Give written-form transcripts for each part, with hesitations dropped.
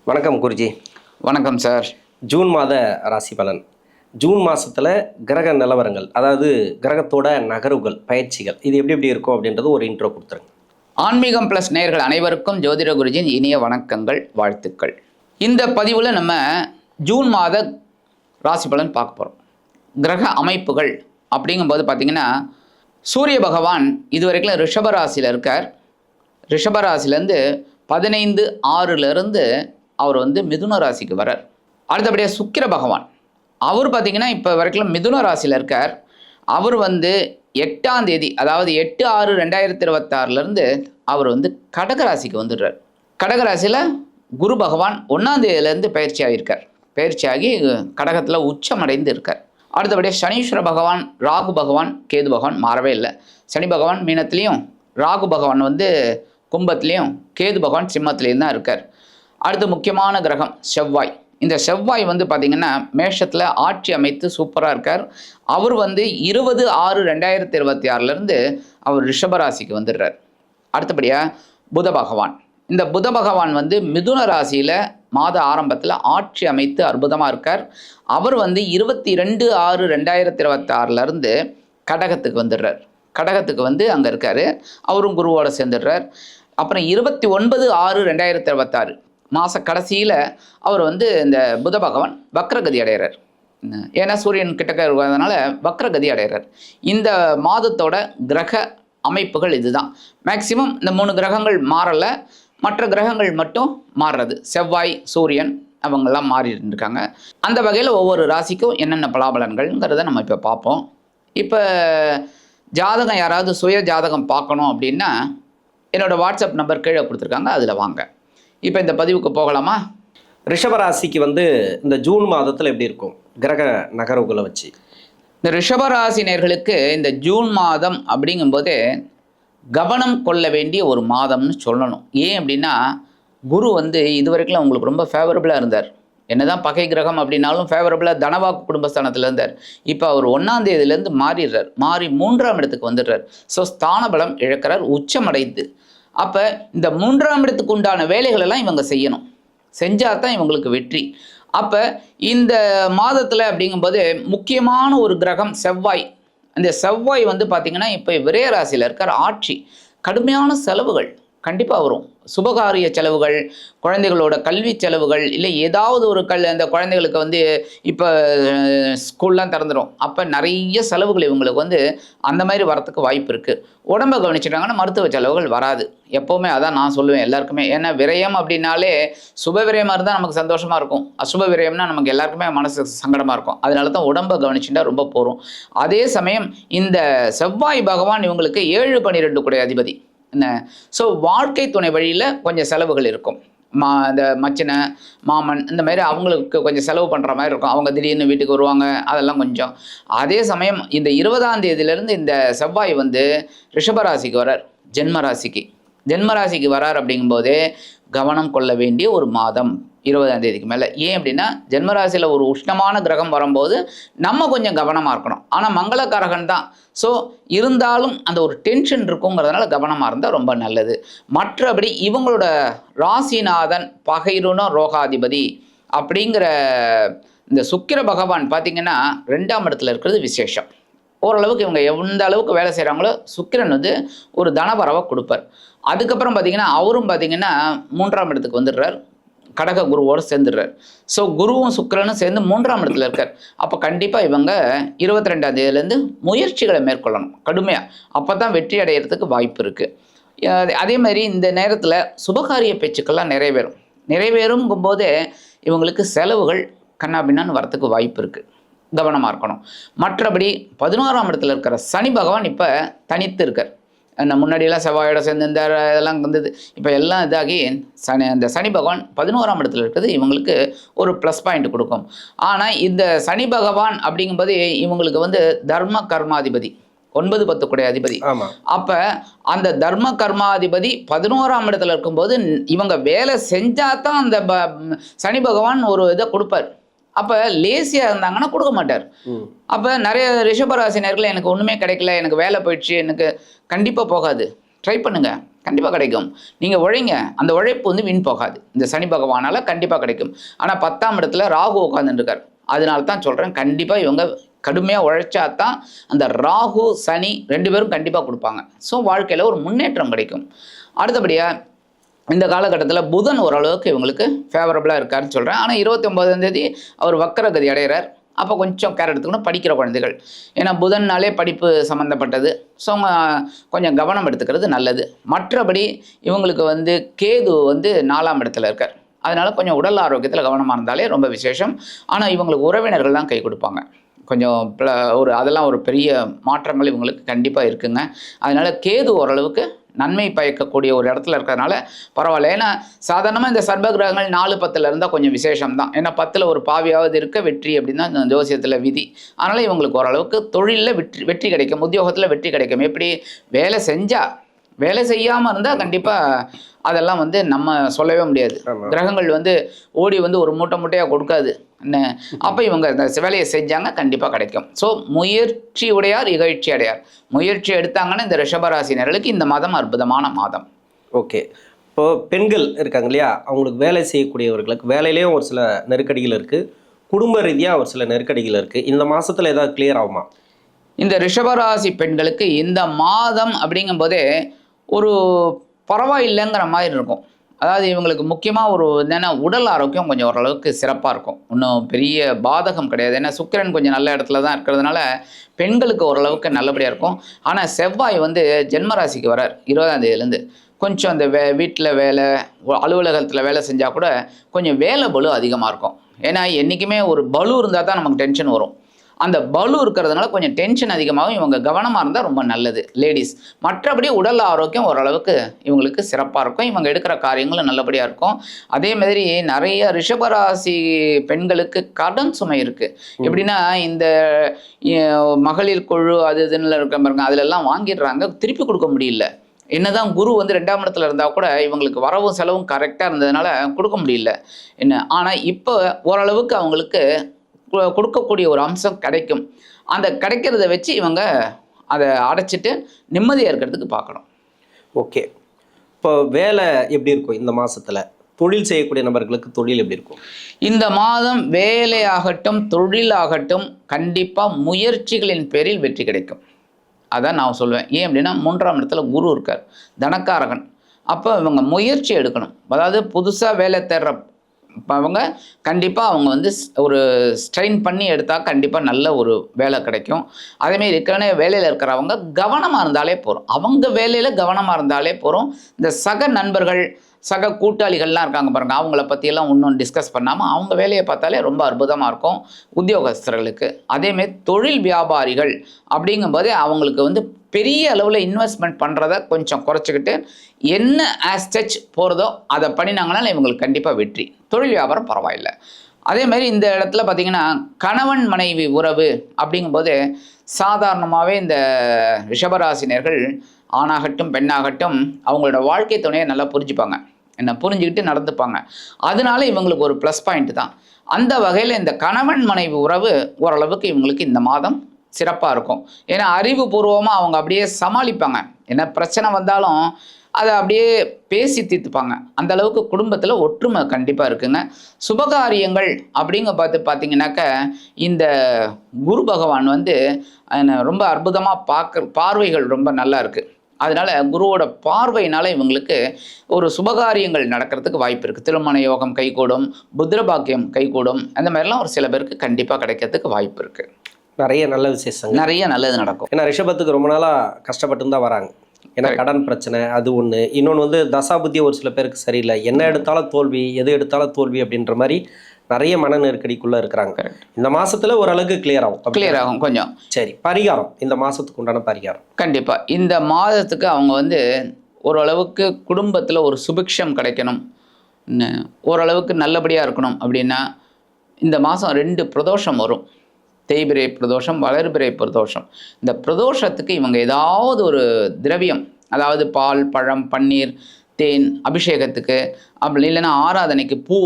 வணக்கம் குருஜி. வணக்கம் sir. June மாத ராசி பலன். ஜூன் மாதத்தில் கிரக நிலவரங்கள், அதாவது கிரகத்தோட நகர்வுகள், பயிற்சிகள், இது எப்படி எப்படி இருக்கும் அப்படின்றது ஒரு இன்ட்ரோ கொடுத்துருங்க. ஆன்மீகம் ப்ளஸ் நேயர்கள் அனைவருக்கும் ஜோதிட குருஜியின் இனிய வணக்கங்கள், வாழ்த்துக்கள். இந்த பதிவில் நம்ம ஜூன் மாத ராசி பலன் பார்க்க போகிறோம். கிரக அமைப்புகள் அப்படிங்கும்போது பார்த்திங்கன்னா, சூரிய பகவான் இதுவரைக்கும் ரிஷபராசியில் இருக்கார். ரிஷபராசிலேருந்து 15/6 அவர் மிதுன ராசிக்கு வரார். அடுத்தபடியாக சுக்கிர பகவான், அவர் பார்த்திங்கன்னா இப்போ வரைக்கும் மிதுன ராசியில் இருக்கார். அவர் 8ஆம் தேதி, அதாவது 8/6/2026 அவர் கடகராசிக்கு வந்துடுறார். கடகராசியில் குரு பகவான் 1ஆம் தேதியிலேருந்து பயிற்சியாகியிருக்கார். பயிற்சியாகி கடகத்தில் உச்சமடைந்து இருக்கார். அடுத்தபடியாக சனீஸ்வர பகவான், ராகு பகவான், கேது பகவான் மாறவே இல்லை. சனி பகவான் மீனத்துலேயும், ராகு பகவான் கும்பத்துலேயும், கேது பகவான் சிம்மத்துலேயும் தான் இருக்கார். அடுத்து முக்கியமான கிரகம் செவ்வாய். இந்த செவ்வாய் பார்த்திங்கன்னா மேஷத்தில் ஆட்சி அமைத்து சூப்பராக இருக்கார். அவர் 20/6/2026 அவர் ரிஷபராசிக்கு வந்துடுறார். அடுத்தபடியாக புத பகவான். இந்த புத பகவான் மிதுன ராசியில் மாத ஆரம்பத்தில் ஆட்சி அமைத்து அற்புதமாக இருக்கார். அவர் 22/6/2026 கடகத்துக்கு வந்துடுறார். கடகத்துக்கு அங்கே இருக்கார். அவரும் குருவோட சேர்ந்துடுறார். அப்புறம் 29/6/2026 மாத கடைசியில் அவர் இந்த புத பகவான் வக்ரகதி அடைகிறார். ஏன்னா சூரியன் கிட்டக்க இருக்கிறதுனால வக்ரகதி அடைகிறார். இந்த மாதத்தோட கிரக அமைப்புகள் இதுதான். மேக்சிமம் இந்த 3 கிரகங்கள் மாறலை, மற்ற கிரகங்கள் மட்டும் மாறுறது. செவ்வாய், சூரியன் அவங்கெல்லாம் மாறிட்டு இருக்காங்க. அந்த வகையில் ஒவ்வொரு ராசிக்கும் என்னென்ன பலாபலன்கள்ங்கிறத நம்ம இப்போ பார்ப்போம். இப்போ ஜாதகம் யாராவது சுய ஜாதகம் பார்க்கணும் அப்படின்னா என்னோடய வாட்ஸ்அப் நம்பர் கீழே கொடுத்துருக்காங்க, அதில் வாங்க. இப்போ இந்த பதிவுக்கு போகலாமா? ரிஷபராசிக்கு இந்த ஜூன் மாதத்தில் எப்படி இருக்கும் கிரக நகர்வுகளை வச்சு? இந்த ரிஷபராசினியர்களுக்கு இந்த ஜூன் மாதம் அப்படிங்கும்போதே கவனம் கொள்ள வேண்டிய ஒரு மாதம்னு சொல்லணும். ஏன் அப்படின்னா, குரு இதுவரைக்கும் உங்களுக்கு ரொம்ப ஃபேவரபுளாக இருந்தார். என்னதான் பகை கிரகம் அப்படின்னாலும் ஃபேவரபுளாக தனவாக்கு குடும்பஸ்தானத்தில் இருந்தார். இப்போ அவர் 1ஆம் தேதியிலேருந்து மாறிடுறார். மாறி 3ஆம் இடத்துக்கு வந்துடுறார். ஸோ ஸ்தான பலம் இழக்கிறார், உச்சமடைந்து. அப்போ இந்த 3ஆம் இடத்துக்கு உண்டான வேலைகளெல்லாம் இவங்க செய்யணும். செஞ்சால் தான் இவங்களுக்கு வெற்றி. அப்போ இந்த மாதத்தில் அப்படிங்கும்போது முக்கியமான ஒரு கிரகம் செவ்வாய். அந்த செவ்வாய் பார்த்திங்கன்னா இப்போ விரய ராசியில் இருக்கார். ஆட்சி, கடுமையான செலவுகள் கண்டிப்பாக வரும். சுபகாரிய செலவுகள், குழந்தைகளோட கல்வி செலவுகள், இல்லை ஏதாவது ஒரு அந்த குழந்தைகளுக்கு இப்போ ஸ்கூல்லாம் திறந்துடும். அப்போ நிறைய செலவுகள் இவங்களுக்கு அந்த மாதிரி வரத்துக்கு வாய்ப்பு இருக்குது. உடம்பை கவனிச்சிட்டாங்கன்னா மருத்துவ செலவுகள் வராது. எப்போவுமே அதான் நான் சொல்லுவேன் எல்லாருக்குமே. ஏன்னா விரயம் அப்படின்னாலே சுப விரயமாக இருந்தால் நமக்கு சந்தோஷமாக இருக்கும். அசுப விரயம்னா நமக்கு எல்லாருக்குமே மனசு சங்கடமாக இருக்கும். அதனால தான் உடம்பை கவனிச்சுட்டா ரொம்ப போகிறோம். அதே சமயம் இந்த செவ்வாய் பகவான் இவங்களுக்கு 7/12 கூடிய அதிபதி என்ன. ஸோ வாழ்க்கை துணை வழியில் கொஞ்சம் செலவுகள் இருக்கும். இந்த மச்சினை, மாமன், இந்த மாதிரி அவங்களுக்கு கொஞ்சம் செலவு பண்ணுற மாதிரி இருக்கும். அவங்க திடீர்னு வீட்டுக்கு வருவாங்க, அதெல்லாம் கொஞ்சம். அதே சமயம் இந்த 20ஆம் தேதியிலேருந்து இந்த செவ்வாய் ரிஷபராசிக்கு வரார். ஜென்மராசிக்கு வரார். அப்படிங்கும்போதே கவனம் கொள்ள வேண்டிய ஒரு மாதம் 20ஆம் தேதிக்கு மேலே. ஏன் அப்படின்னா, ஜென்மராசியில் ஒரு உஷ்ணமான கிரகம் வரும்போது நம்ம கொஞ்சம் கவனமாக இருக்கணும். ஆனால் மங்களக்காரகன் தான். ஸோ இருந்தாலும் அந்த ஒரு டென்ஷன் இருக்குங்கிறதுனால கவனமாக இருந்தால் ரொம்ப நல்லது. மற்றபடி இவங்களோட ராசிநாதன் பகைருண ரோகாதிபதி அப்படிங்கிற இந்த சுக்கிர பகவான் பார்த்திங்கன்னா 2ஆம் இடத்துல இருக்கிறது விசேஷம். ஓரளவுக்கு இவங்க எந்த அளவுக்கு வேலை செய்கிறாங்களோ சுக்கிரன் ஒரு தனவரவை கொடுப்பார். அதுக்கப்புறம் பார்த்திங்கன்னா அவரும் பார்த்திங்கன்னா 3ஆம் இடத்துக்கு வந்துடுறார். கடக குருவோடு சேர்ந்துடுறார். ஸோ குருவும் சுக்கிரனும் சேர்ந்து 3ஆம் இடத்துல இருக்கார். அப்போ கண்டிப்பாக இவங்க 22ஆம் தேதியிலேருந்து முயற்சிகளை மேற்கொள்ளணும் கடுமையாக. அப்போ தான் வெற்றி அடைகிறதுக்கு வாய்ப்பு இருக்குது. அதே மாதிரி இந்த நேரத்தில் சுபகாரிய பேச்சுக்கள்லாம் நிறைவேறுங்கும்போதே இவங்களுக்கு செலவுகள் கண்ணாபின்னான்னு வரத்துக்கு வாய்ப்பு இருக்குது. கவனமாக இருக்கணும். மற்றபடி 11ஆம் இடத்துல இருக்கிற சனி பகவான் இப்போ தனித்து இருக்கார். முன்னாடியெல்லாம் செவ்வாயோட சேர்ந்து இந்த இதெல்லாம் இப்போ எல்லாம் இதாகி அந்த சனி பகவான் 11ஆம் இடத்துல இருக்கிறது இவங்களுக்கு ஒரு ப்ளஸ் பாயிண்ட் கொடுக்கும். ஆனால் இந்த சனி பகவான் அப்படிங்கும்போது இவங்களுக்கு தர்ம கர்மாதிபதி, 9-10 கூடிய அதிபதி. அப்போ அந்த தர்ம கர்மாதிபதி 11ஆம் இடத்துல இருக்கும்போது இவங்க வேலை செஞ்சால் தான் அந்த சனி பகவான் ஒரு இதை கொடுப்பார். அப்போ லேசியாக இருந்தாங்கன்னா கொடுக்க மாட்டார். அப்போ நிறைய ரிஷபராசினியர்கள் எனக்கு ஒன்றுமே கிடைக்கல, எனக்கு வேலை போயிடுச்சு, எனக்கு கண்டிப்பாக போகாது. ட்ரை பண்ணுங்கள். கண்டிப்பாக கிடைக்கும். நீங்கள் உழைங்க, அந்த உழைப்பு வந்து வீண் போகாது. இந்த சனி பகவானால் கண்டிப்பாக கிடைக்கும். ஆனால் 10ஆம் இடத்துல ராகு உட்காந்துருக்கார். அதனால தான் சொல்கிறேன், கண்டிப்பாக இவங்க கடுமையாக உழைச்சா தான் அந்த ராகு சனி 2 பேரும் கண்டிப்பாக கொடுப்பாங்க. ஸோ வாழ்க்கையில் ஒரு முன்னேற்றம் கிடைக்கும். அடுத்தபடியாக இந்த காலகட்டத்தில் புதன் ஓரளவுக்கு இவங்களுக்கு ஃபேவரபுளாக இருக்காருன்னு சொல்கிறேன். ஆனால் 29ஆம் தேதி அவர் வக்கரகதி அடைகிறார். அப்போ கொஞ்சம் கேர் எடுத்துக்கணும் படிக்கிற குழந்தைகள். ஏன்னா புதன்னாலே படிப்பு சம்மந்தப்பட்டது. ஸோ அவங்க கொஞ்சம் கவனம் எடுத்துக்கிறது நல்லது. மற்றபடி இவங்களுக்கு வந்து கேது வந்து 4ஆம் இடத்துல இருக்கார். அதனால் கொஞ்சம் உடல் ஆரோக்கியத்தில் கவனமாக இருந்தாலே ரொம்ப விசேஷம். ஆனால் இவங்களுக்கு உறவினர்கள் தான் கை கொடுப்பாங்க. கொஞ்சம் அதெல்லாம் ஒரு பெரிய மாற்றங்கள் இவங்களுக்கு கண்டிப்பாக இருக்குங்க. அதனால் கேது ஓரளவுக்கு நன்மை பயக்கக்கூடிய ஒரு இடத்துல இருக்கிறதுனால பரவாயில்ல. ஏன்னா சாதாரணமாக இந்த சர்ப கிரகங்கள் 4-10 இருந்தால் கொஞ்சம் விசேஷம் தான். ஏன்னா 10 ஒரு பாவியாவது இருக்க வெற்றி அப்படின்னு தான் ஜோசியத்தில் விதி. அதனால் இவங்களுக்கு ஓரளவுக்கு தொழிலில் வெற்றி கிடைக்கும், உத்தியோகத்தில் வெற்றி கிடைக்கும். எப்படி வேலை செய்யாமல் இருந்தால் கண்டிப்பாக அதெல்லாம் வந்து நம்ம சொல்லவே முடியாது. கிரகங்கள் வந்து ஓடி வந்து ஒரு மூட்டையாக கொடுக்காது என்ன. அப்போ இவங்க இந்த வேலையை செஞ்சாங்க கண்டிப்பாக கிடைக்கும். ஸோ முயற்சி உடையார் இகழ்ச்சி அடையார். முயற்சி எடுத்தாங்கன்னா இந்த ரிஷபராசினர்களுக்கு இந்த மாதம் அற்புதமான மாதம். ஓகே, இப்போது பெண்கள் இருக்காங்க இல்லையா, அவங்களுக்கு வேலை செய்யக்கூடியவர்களுக்கு வேலையிலேயும் ஒரு சில நெருக்கடிகள் இருக்குது, குடும்ப ரீதியாக ஒரு சில நெருக்கடிகள் இருக்குது. இந்த மாதத்தில் ஏதாவது கிளியர் ஆகுமா? இந்த ரிஷபராசி பெண்களுக்கு இந்த மாதம் அப்படிங்கும்போதே ஒரு பரவாயில்லைங்கிற மாதிரி இருக்கும். அதாவது இவங்களுக்கு முக்கியமாக ஒரு என்னென்னா உடல் ஆரோக்கியம் கொஞ்சம் ஓரளவுக்கு சிறப்பாக இருக்கும். இன்னும் பெரிய பாதகம் கிடையாது. ஏன்னா சுக்கிரன் கொஞ்சம் நல்ல இடத்துல தான் இருக்கிறதுனால பெண்களுக்கு ஓரளவுக்கு நல்லபடியாக இருக்கும். ஆனால் செவ்வாய் வந்து ஜென்மராசிக்கு வரார் 20ஆம் தேதியிலேருந்து. கொஞ்சம் அந்த வீட்டில் வேலை, அலுவலகத்தில் வேலை செஞ்சால் கூட கொஞ்சம் வேலை பளு அதிகமாக இருக்கும். ஏன்னா என்றைக்குமே ஒரு பளு இருந்தால் தான் நமக்கு டென்ஷன் வரும். அந்த பலு இருக்கிறதுனால கொஞ்சம் டென்ஷன் அதிகமாகவும் இவங்க கவனமாக இருந்தால் ரொம்ப நல்லது லேடிஸ். மற்றபடி உடல் ஆரோக்கியம் ஓரளவுக்கு இவங்களுக்கு சிறப்பாக இருக்கும். இவங்க எடுக்கிற காரியங்களும் நல்லபடியாக இருக்கும். அதே மாதிரி நிறைய ரிஷபராசி பெண்களுக்கு கடன் சுமை இருக்குது. எப்படின்னா இந்த மகளிர் குழு அது இதுன்னு இருக்க பாருங்க, அதிலெல்லாம் வாங்கிடுறாங்க, திருப்பி கொடுக்க முடியல. என்னதான் குரு வந்து 2ஆம் இடத்துல இருந்தால் கூட இவங்களுக்கு வரவும் செலவும் கரெக்டாக இருந்ததுனால கொடுக்க முடியல என்ன. ஆனால் இப்போ ஓரளவுக்கு அவங்களுக்கு கொடுக்கக்கூடிய ஒரு அம்சம் கிடைக்கும். அந்த கிடைக்கிறத வச்சு இவங்க அதை அடைச்சிட்டு நிம்மதியாக இருக்கிறதுக்கு பார்க்கணும். ஓகே, இப்போ வேலை எப்படி இருக்கும் இந்த மாதத்தில்? தொழில் செய்யக்கூடிய நபர்களுக்கு தொழில் எப்படி இருக்கும் இந்த மாதம்? வேலையாகட்டும் தொழிலாகட்டும் கண்டிப்பாக முயற்சிகளின் பேரில் வெற்றி கிடைக்கும். அதான் நான் சொல்லுவேன். ஏன் அப்படின்னா 3ஆம் இடத்துல குரு இருக்கார், தனக்காரகன். அப்போ இவங்க முயற்சி எடுக்கணும். அதாவது புதுசாக வேலை தேடுற அவங்க கண்டிப்பாக அவங்க வந்து ஒரு ஸ்ட்ரெயின் பண்ணி எடுத்தால் கண்டிப்பாக நல்ல ஒரு வேலை கிடைக்கும். அதேமாரி ஏற்கனவே வேலையில் இருக்கிறவங்க கவனமாக இருந்தாலே போகிறோம். அவங்க வேலையில் கவனமாக இருந்தாலே போகிறோம். இந்த சக நண்பர்கள் சக கூட்டாளிகள்லாம் இருக்காங்க பாருங்கள், அவங்கள பற்றியெல்லாம் இன்னும் டிஸ்கஸ் பண்ணாமல் அவங்க வேலையை பார்த்தாலே ரொம்ப அற்புதமாக இருக்கும் உத்தியோகஸ்தர்களுக்கு. அதேமாரி தொழில் வியாபாரிகள் அப்படிங்கும்போதே அவங்களுக்கு வந்து பெரிய அளவில் இன்வெஸ்ட்மெண்ட் பண்ணுறத கொஞ்சம் குறைச்சிக்கிட்டு என்ன ஆஸ்டச் போகிறதோ அதை பண்ணினாங்கனால இவங்களுக்கு கண்டிப்பாக வெற்றி. தொழில் வியாபாரம் பரவாயில்லை. அதேமாதிரி இந்த இடத்துல பார்த்திங்கன்னா கணவன் மனைவி உறவு அப்படிங்கும்போது சாதாரணமாகவே இந்த ரிஷபராசினியர்கள் ஆணாகட்டும் பெண்ணாகட்டும் அவங்களோட வாழ்க்கை துணையை நல்லா புரிஞ்சுப்பாங்க, என்ன புரிஞ்சுக்கிட்டு நடந்துப்பாங்க. அதனால இவங்களுக்கு ஒரு ப்ளஸ் பாயிண்ட் தான். அந்த வகையில் இந்த கணவன் மனைவி உறவு ஓரளவுக்கு இவங்களுக்கு இந்த மாதம் சிறப்பாக இருக்கும். ஏன்னா அறிவுபூர்வமாக அவங்க அப்படியே சமாளிப்பாங்க. என்ன பிரச்சனை வந்தாலும் அதை அப்படியே பேசி தீர்த்துப்பாங்க. அந்த அளவுக்கு குடும்பத்தில் ஒற்றுமை கண்டிப்பாக இருக்குங்க. சுபகாரியங்கள் பார்த்தீங்கன்னாக்க இந்த குரு பகவான் வந்து ரொம்ப அற்புதமாக பார்வைகள் ரொம்ப நல்லா இருக்குது. அதனால் குருவோட பார்வையினால் இவங்களுக்கு ஒரு சுபகாரியங்கள் நடக்கிறதுக்கு வாய்ப்பு இருக்குது. திருமண யோகம் கைகூடும், புத்திரபாக்கியம் கைகூடும். அந்த மாதிரிலாம் ஒரு சில பேருக்கு கண்டிப்பாக கிடைக்கிறதுக்கு வாய்ப்பு இருக்குது. நிறைய நல்ல விசேஷம், நிறைய நல்லது நடக்கும். ஏன்னா ரிஷபத்துக்கு ரொம்ப நாளாக கஷ்டப்பட்டு தான் வராங்க. ஏன்னா கடன் பிரச்சனை அது ஒன்று, இன்னொன்று வந்து தசாபுத்தி ஒரு சில பேருக்கு சரியில்லை, என்ன எடுத்தாலும் தோல்வி, எது எடுத்தாலும் தோல்வி அப்படின்ற மாதிரி நிறைய மன நெருக்கடிக்குள்ளே இருக்கிறாங்க. இந்த மாதத்தில் ஓரளவுக்கு கிளியர் ஆகும் கொஞ்சம். சரி, பரிகாரம் இந்த மாதத்துக்கு உண்டான பரிகாரம்? கண்டிப்பாக இந்த மாதத்துக்கு அவங்க வந்து ஓரளவுக்கு குடும்பத்தில் ஒரு சுபிக்ஷம் கிடைக்கணும், ஓரளவுக்கு நல்லபடியாக இருக்கணும் அப்படின்னா இந்த மாதம் 2 பிரதோஷம் வரும். தேய்பிரை பிரதோஷம், வளர்பிறை பிரதோஷம். இந்த பிரதோஷத்துக்கு இவங்க ஏதாவது ஒரு திரவியம், அதாவது பால், பழம், பன்னீர், தேன் அபிஷேகத்துக்கு, அப்படி இல்லைன்னா ஆராதனைக்கு பூ,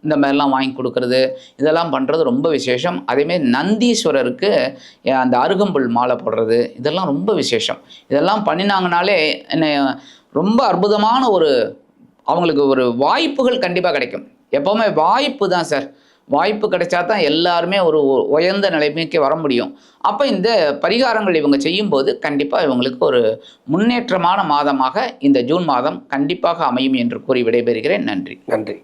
இந்த மாதிரிலாம் வாங்கி கொடுக்கறது, இதெல்லாம் பண்ணுறது ரொம்ப விசேஷம். அதேமாரி நந்தீஸ்வரருக்கு அந்த அருகம்புல் மாலை போடுறது, இதெல்லாம் ரொம்ப விசேஷம். இதெல்லாம் பண்ணினாங்கனாலே என்ன ரொம்ப அற்புதமான அவங்களுக்கு ஒரு வாய்ப்புகள் கண்டிப்பாக கிடைக்கும். எப்போவுமே வாய்ப்பு தான் சார். வாய்ப்பு கிடைச்சா தான் எல்லாருமே ஒரு உயர்ந்த நிலைமைக்கு வர முடியும். அப்போ இந்த பரிகாரங்கள் இவங்க செய்யும்போது கண்டிப்பாக இவங்களுக்கு ஒரு முன்னேற்றமான மாதமாக இந்த ஜூன் மாதம் கண்டிப்பாக அமையும் என்று கூறி விடைபெறுகிறேன். நன்றி. நன்றி.